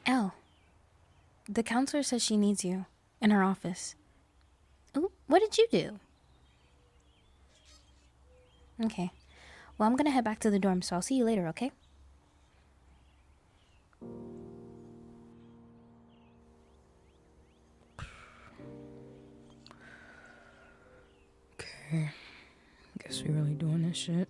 Elle, the counselor says she needs you in her office. Ooh, what did you do? Okay. Well, I'm gonna head back to the dorm, so I'll see you later, okay? Okay. Guess we really doing this shit.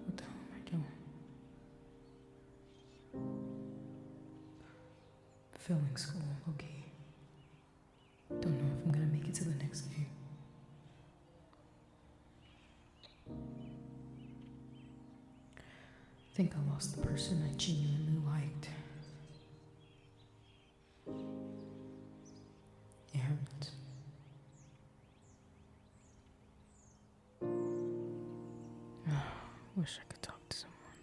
What the hell am I doing? Failing school, okay. Don't know if I'm gonna make it to the next day. Think I lost the person I genuinely liked. It hurts. Wish I could talk to someone.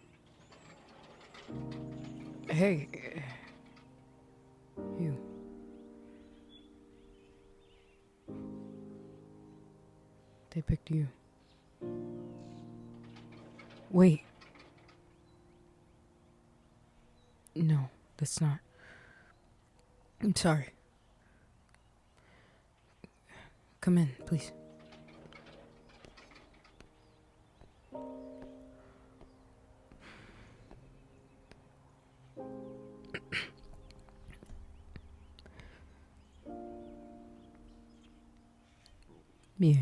Hey, you. They picked you. Wait. No, that's not. I'm sorry. Come in, please. Yeah.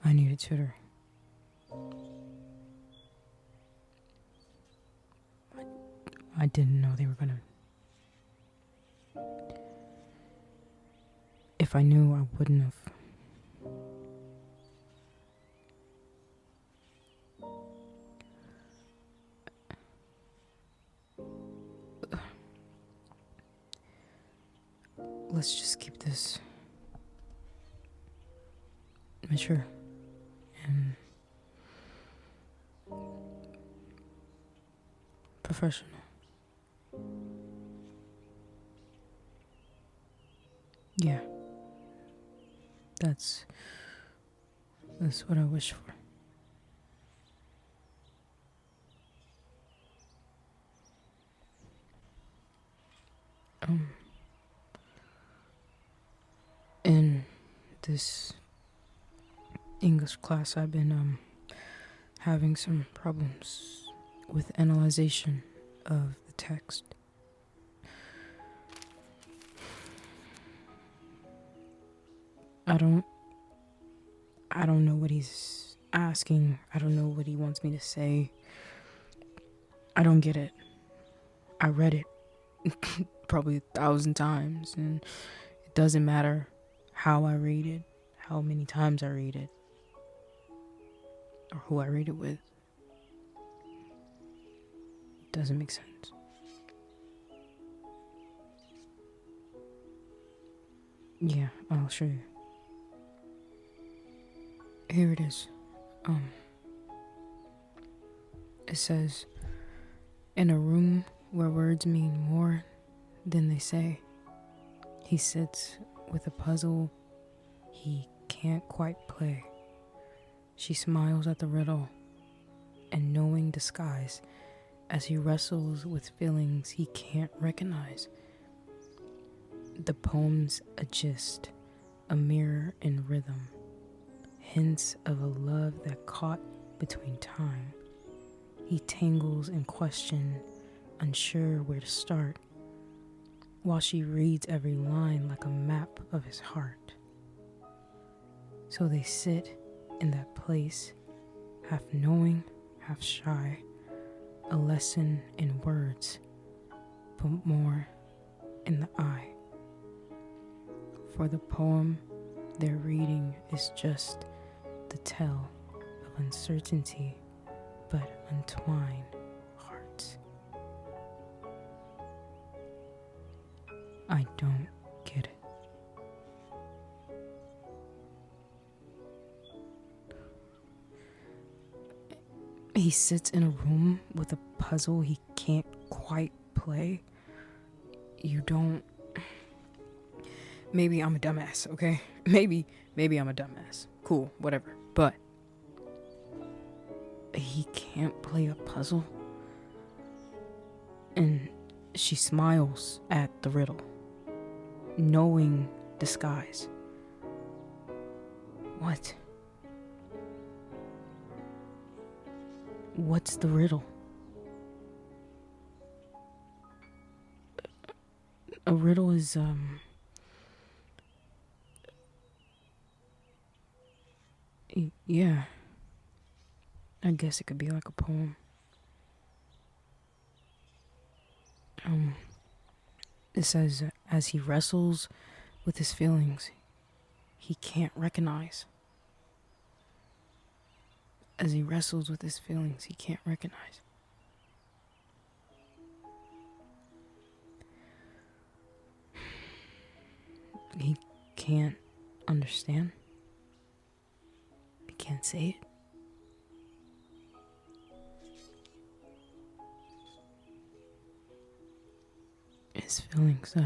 I need a tutor. I didn't know they were gonna. If I knew, I wouldn't have. Let's just keep this mature and professional. Yeah. That's what I wish for. In this English class, I've been having some problems with analyzation of the text. I don't know what he's asking. I don't know what he wants me to say. I don't get it. I read it probably 1,000 times, and it doesn't matter how I read it, how many times I read it, or who I read it with. It doesn't make sense. Yeah, I'll show you. Here it is. It says, in a room where words mean more than they say, he sits with a puzzle he can't quite play. She smiles at the riddle and knowing disguise as he wrestles with feelings he can't recognize. The poem's a gist, a mirror in rhythm, hints of a love that caught between time. He tangles in question, unsure where to start, while she reads every line like a map of his heart. So they sit in that place, half knowing, half shy, a lesson in words, but more in the eye. For the poem they're reading is just the tale of uncertainty, but untwined hearts. I don't get it. He sits in a room with a puzzle he can't quite play. You don't. Maybe I'm a dumbass, okay? Maybe I'm a dumbass. Cool, whatever. But he can't play a puzzle. And she smiles at the riddle, knowing disguise. What? What's the riddle? A riddle is, yeah. I guess it could be like a poem. It says, as he wrestles with his feelings, he can't recognize. As he wrestles with his feelings, he can't recognize. He can't understand. He can't say it. His feelings,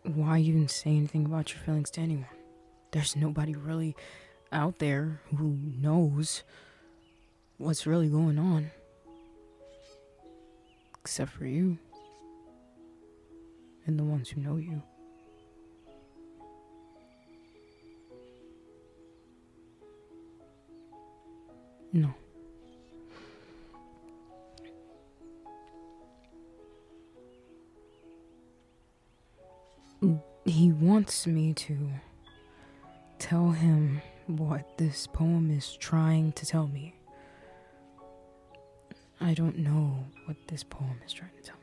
why even say anything about your feelings to anyone? There's nobody really out there who knows what's really going on. Except for you. And the ones who know you. No. He wants me to tell him what this poem is trying to tell me. I don't know what this poem is trying to tell me.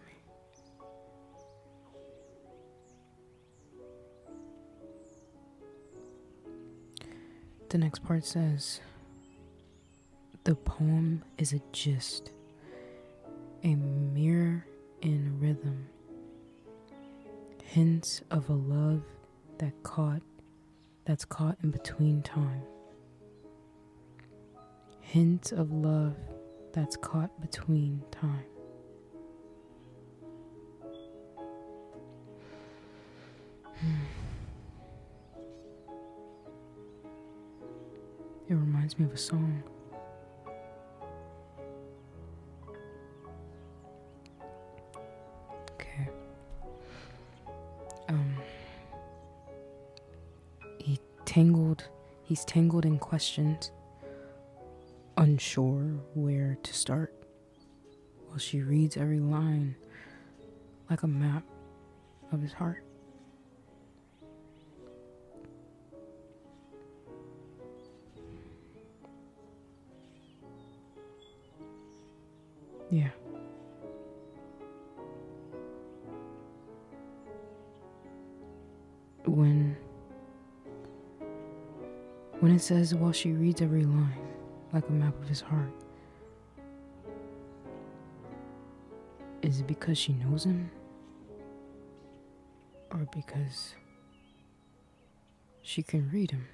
The next part says, the poem is a gist, a mirror in rhythm, hints of a love that's caught in between time. Hints of love that's caught between time. It reminds me of a song. Okay. He's tangled in questions, unsure where to start, while she reads every line like a map of his heart. Yeah. When it says, while she reads every line like a map of his heart, is it because she knows him? Or because she can read him?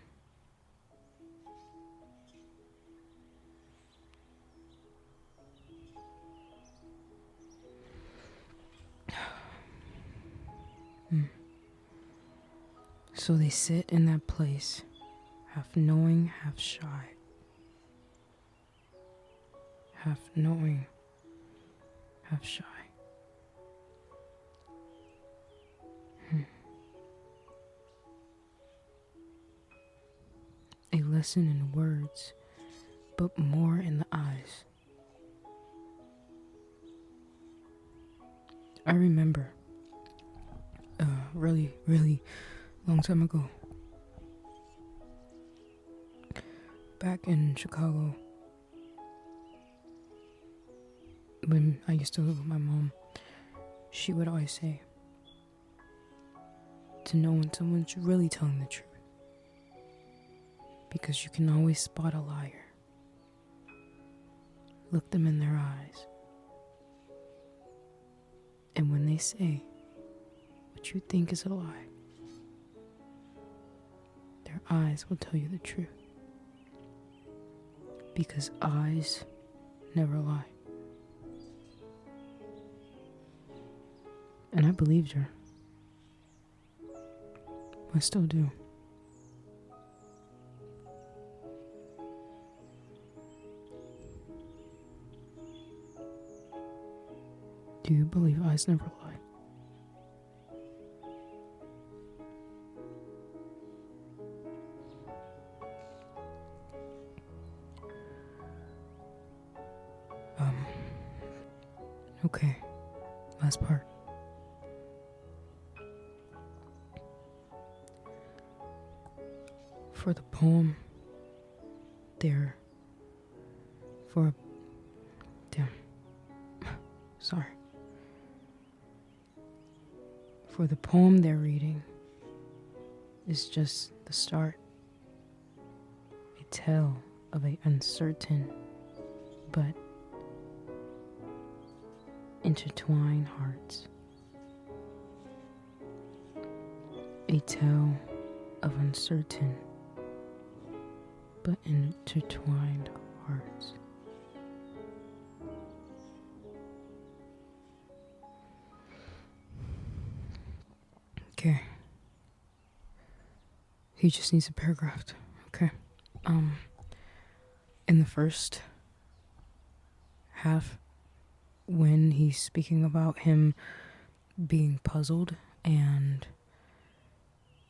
So they sit in that place, half knowing, half shy. Half knowing, half shy. A lesson in words, but more in the eyes. I remember really, really long time ago, back in Chicago, when I used to live with my mom, she would always say to know when someone's really telling the truth, because you can always spot a liar. Look them in their eyes, and when they say what you think is a lie, their eyes will tell you the truth, because eyes never lie. And I believed her. I still do. Do you believe eyes never lie? Okay. Last part. For the poem, there. Damn. Sorry. For the poem they're reading is just the start. A tale of a uncertain but intertwined hearts. A tale of uncertain but intertwined hearts. Okay. He just needs a paragraph. Okay. In the first half, when he's speaking about him being puzzled and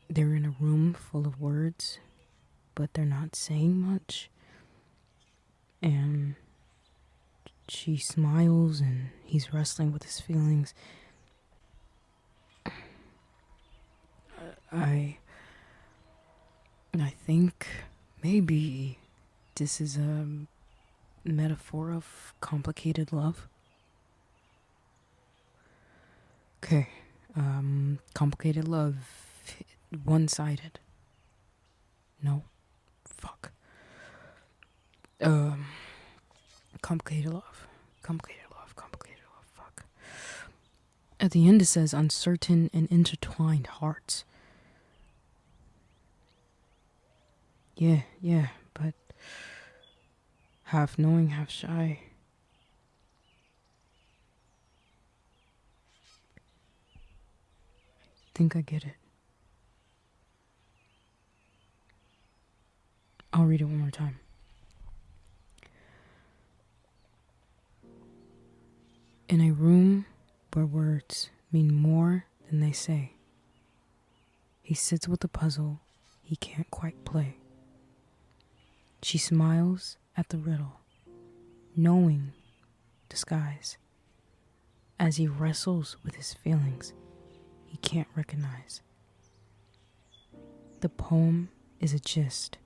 they're in a room full of words, but they're not saying much, and she smiles and he's wrestling with his feelings. I think maybe this is a metaphor of complicated love. Okay, complicated love, one-sided. No, fuck. Complicated love, fuck. At the end it says uncertain and intertwined hearts. Yeah, but half knowing, half shy. Think I get it. I'll read it one more time. In a room where words mean more than they say, he sits with a puzzle he can't quite play. She smiles at the riddle, knowing disguise, as he wrestles with his feelings he can't recognize. The poem is a gist,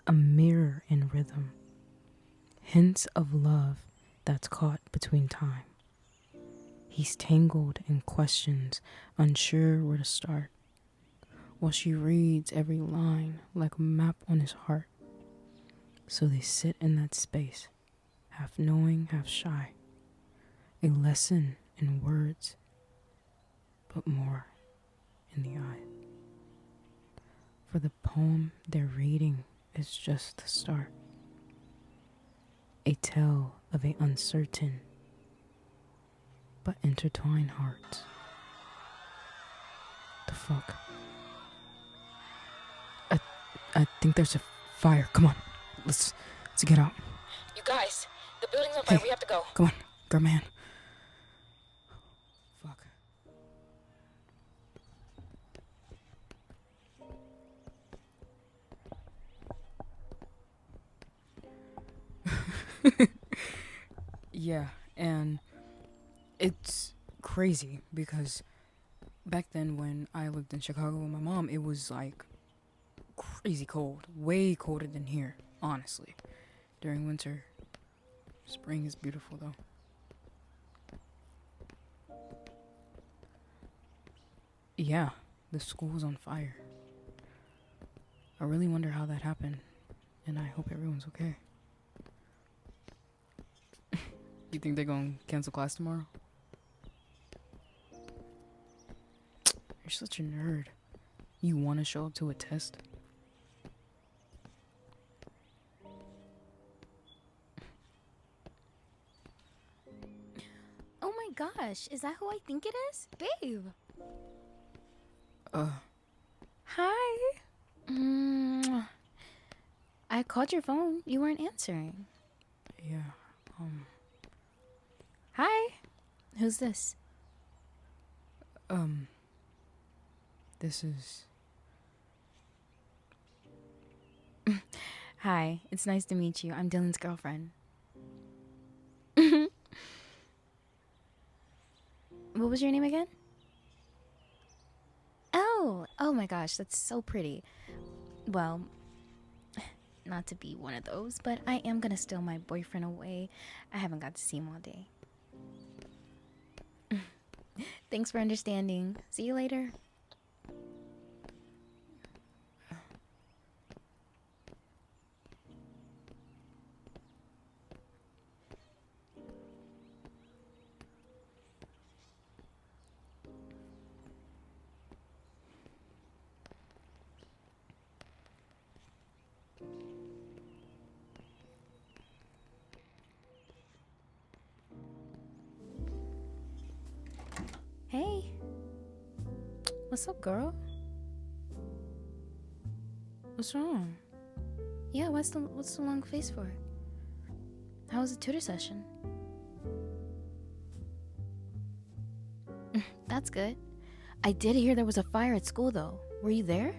a mirror in rhythm, hints of love that's caught between time. He's tangled in questions, unsure where to start, while she reads every line like a map on his heart. So they sit in that space, half knowing, half shy. A lesson in words, but more in the eye. For the poem they're reading is just the start. A tale of an uncertain but intertwined hearts. The fuck? I think there's a fire. Come on. Let's get out. You guys, the building's on fire. Hey, We have to go. Come on. Grab my hand. Fuck. Yeah, and it's crazy because back then when I lived in Chicago with my mom, it was like crazy cold. Way colder than here, honestly. During winter. Spring is beautiful though. Yeah, the school's on fire. I really wonder how that happened, and I hope everyone's okay. You think they're gonna cancel class tomorrow? You're such a nerd. You wanna show up to a test? Oh my gosh, is that who I think it is? Babe. Hi. I called your phone. You weren't answering. Yeah, Hi. Who's this? this is... Hi, it's nice to meet you. I'm Dylan's girlfriend. What was your name again? Oh my gosh, that's so pretty. Well, not to be one of those, but I am gonna steal my boyfriend away. I haven't got to see him all day. Thanks for understanding. See you later. Hey. What's up, girl? What's wrong? Yeah, what's the long face for? How was the tutor session? That's good. I did hear there was a fire at school, though. Were you there?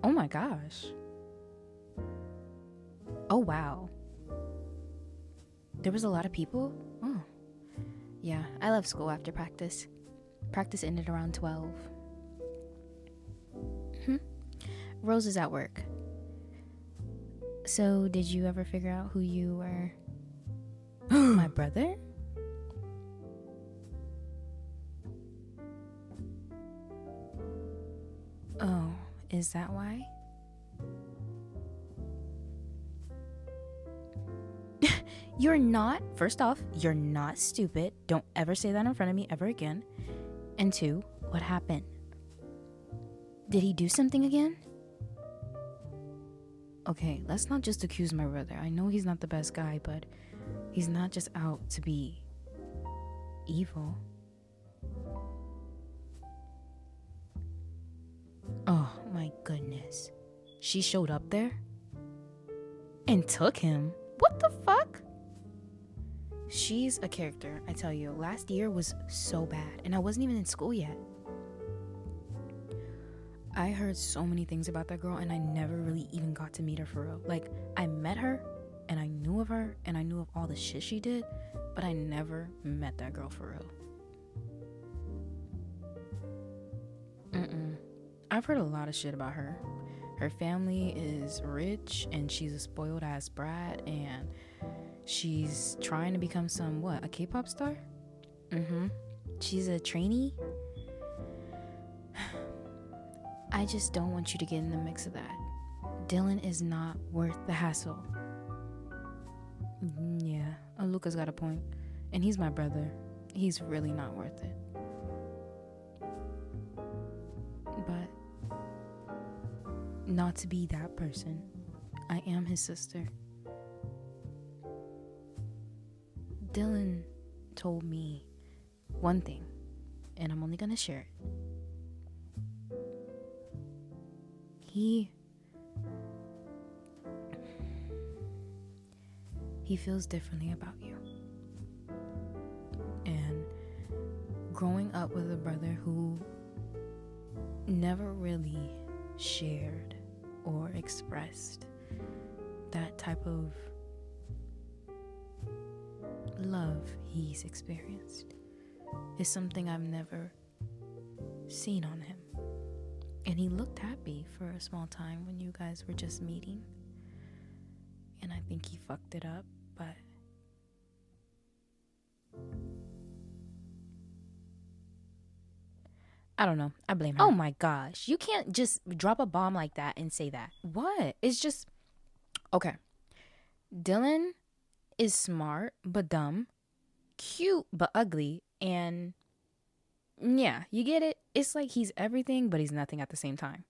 Oh my gosh. Oh, wow. There was a lot of people? Oh. Yeah, I left school after practice. Practice ended around 12. Rose is at work. So, did you ever figure out who you were? My brother? Oh, is that why? You're not, first off, you're not stupid. Don't ever say that in front of me ever again. And two, what happened? Did he do something again? Okay, let's not just accuse my brother. I know he's not the best guy, but he's not just out to be evil. Oh my goodness. She showed up there? And took him? What the fuck? She's a character, I tell you. Last year was so bad, and I wasn't even in school yet. I heard so many things about that girl, and I never really even got to meet her for real. Like, I met her, and I knew of her, and I knew of all the shit she did, but I never met that girl for real. I've heard a lot of shit about her. Her family is rich, and she's a spoiled ass brat, and she's trying to become a K-pop star? She's a trainee? I just don't want you to get in the mix of that. Dylan is not worth the hassle. Yeah, Luca's got a point. And he's my brother. He's really not worth it. But not to be that person. I am his sister. Dylan told me one thing, and I'm only gonna share it. He feels differently about you. And growing up with a brother who never really shared or expressed that type of love he's experienced is something I've never seen on him. And he looked happy for a small time when you guys were just meeting. And I think he fucked it up, but I don't know. I blame her. Oh my gosh. You can't just drop a bomb like that and say that. What? It's just... Okay. Dylan is smart but dumb, cute but ugly, and yeah, you get it? It's like he's everything but he's nothing at the same time.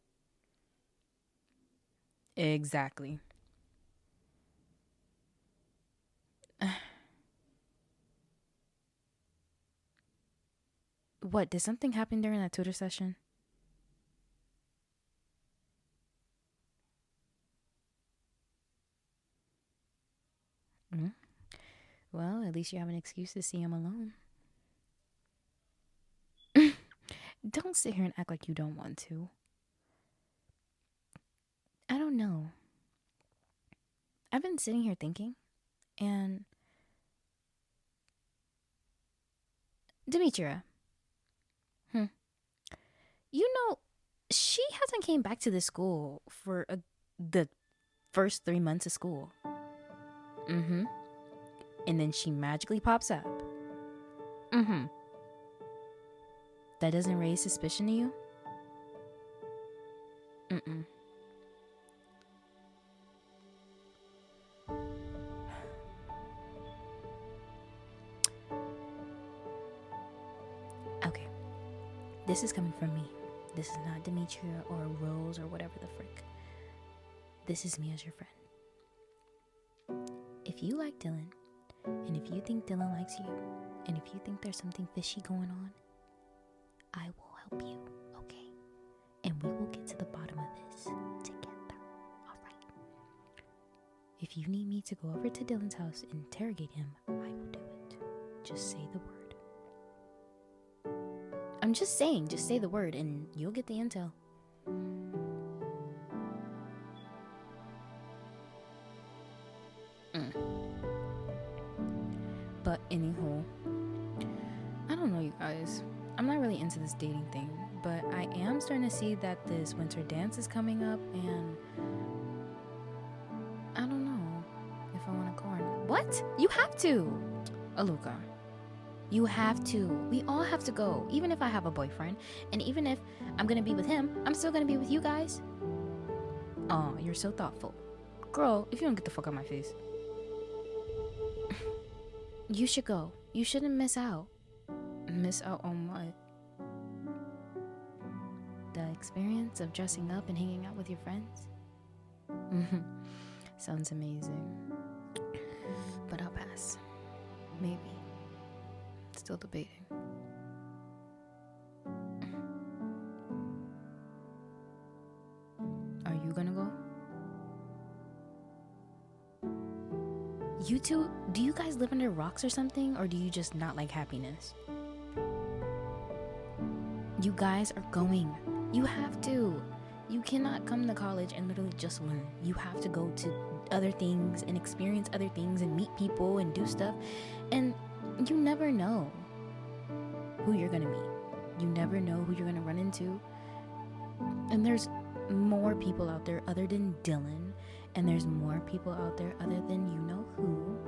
Exactly. What, did something happen during that tutor session? Mm. Well, at least you have an excuse to see him alone. Don't sit here and act like you don't want to. I don't know. I've been sitting here thinking, and Demetria, you know, she hasn't came back to this school for the first 3 months of school. Mm-hmm. And then she magically pops up. Mm-hmm. That doesn't raise suspicion to you? Mm-mm. Okay. This is coming from me. This is not Demetria or Rose or whatever the frick. This is me as your friend. If you like Dylan, and if you think Dylan likes you, and if you think there's something fishy going on, I will help you, okay? And we will get to the bottom of this together, alright? If you need me to go over to Dylan's house and interrogate him, I will do it. Just say the word. I'm just saying, just say the word and you'll get the intel. But anywho, I don't know, you guys. I'm not really into this dating thing, but I am starting to see that this winter dance is coming up, and I don't know if I want to go or not. What? You have to, Aluka. You have to. We all have to go. Even if I have a boyfriend, and even if I'm gonna be with him, I'm still gonna be with you guys. Oh, you're so thoughtful. Girl, if you don't get the fuck out of my face. You should go. You shouldn't miss out. Miss out on what? The experience of dressing up and hanging out with your friends? Sounds amazing. But I'll pass. Maybe. Still debating. Are you gonna go? You two, do you guys live under rocks or something? Or do you just not like happiness? You guys are going. You have to. You cannot come to college and literally just learn. You have to go to other things and experience other things and meet people and do stuff. And you never know who you're gonna meet. You never know who you're gonna run into. And there's more people out there other than Dylan. And there's more people out there other than you know who.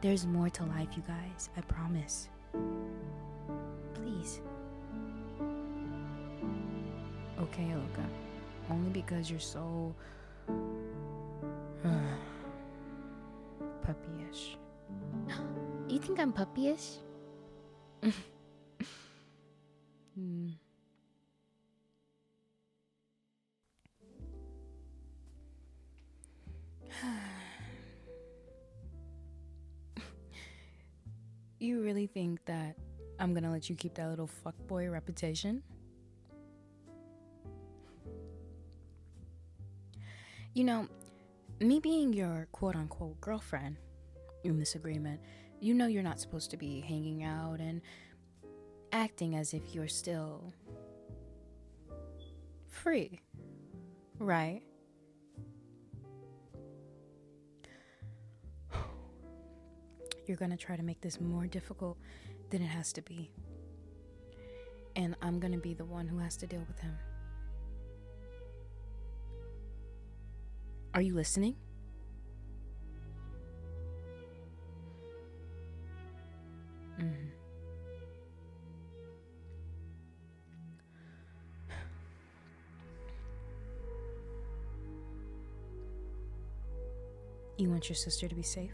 There's more to life, you guys. I promise. Please. Okay, Aluka. Only because you're so puppyish. You think I'm puppyish? You really think that I'm gonna let you keep that little fuckboy reputation? You know, me being your quote-unquote girlfriend in this agreement, you know you're not supposed to be hanging out and acting as if you're still free, right? You're gonna try to make this more difficult than it has to be. And I'm gonna be the one who has to deal with him. Are you listening? You want your sister to be safe?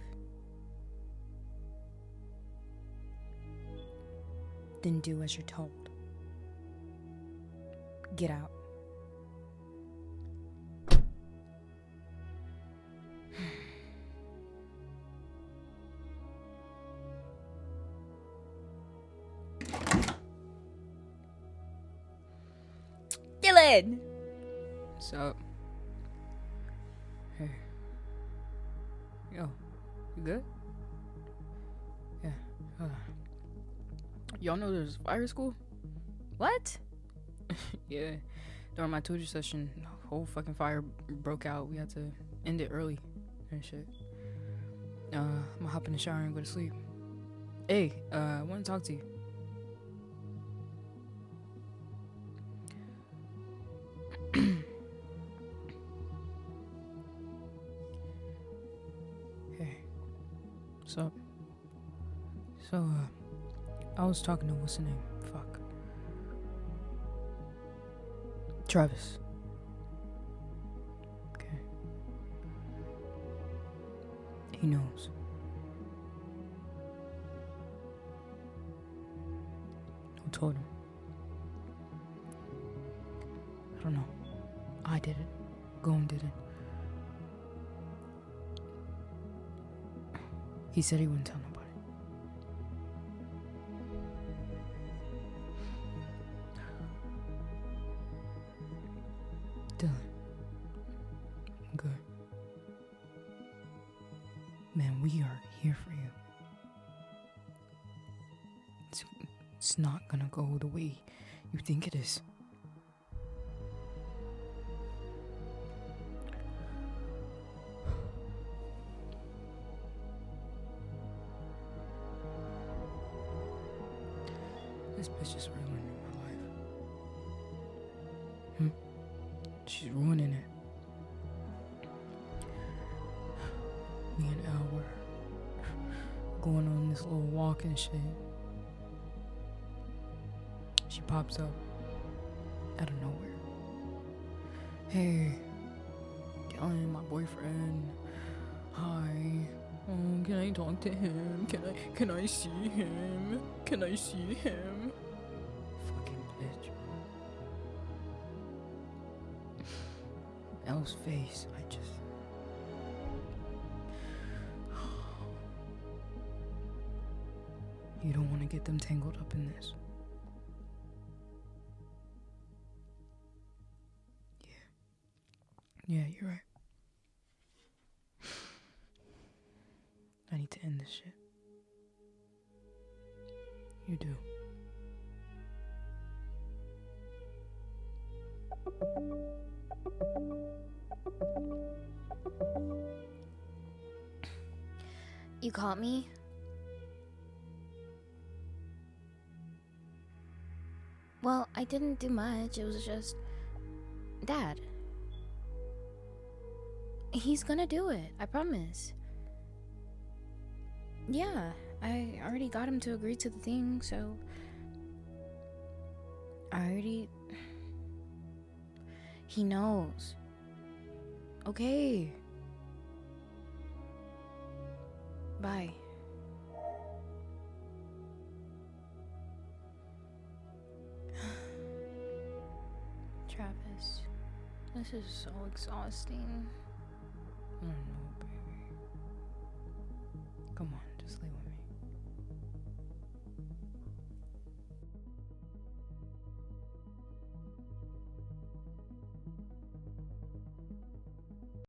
Then do as you're told. Get out. Dylan! What's up? Hey. Yo, you good? Yeah. Y'all know there's fire school? What? Yeah. During my tutor session, the whole fucking fire broke out. We had to end it early and shit. I'm gonna hop in the shower and go to sleep. Hey, I want to talk to you. Hey. What's up? So, I was talking to, what's the name? Fuck. Travis. Okay. He knows. Who told him? I don't know. I did it. Goon did it. He said he wouldn't tell nobody. Dylan. I'm good. Man, we are here for you. It's not gonna go the way you think it is. This bitch is ruining my life. She's ruining it. Me and Al were going on this little walk and shit. She pops up out of nowhere. Hey, Dylan, my boyfriend. Hi. Can I talk to him? Can I see him? Can I see him? Fucking bitch. Al's face, I just... You don't want to get them tangled up in this. Yeah, you're right. I need to end this shit. You do. You caught me? Well, I didn't do much. It was just... Dad. He's gonna do it. I promise. Yeah, I already got him to agree to the thing, so... He knows. Okay. Bye. Travis, this is so exhausting. I don't know, baby. Come on, just lay with me.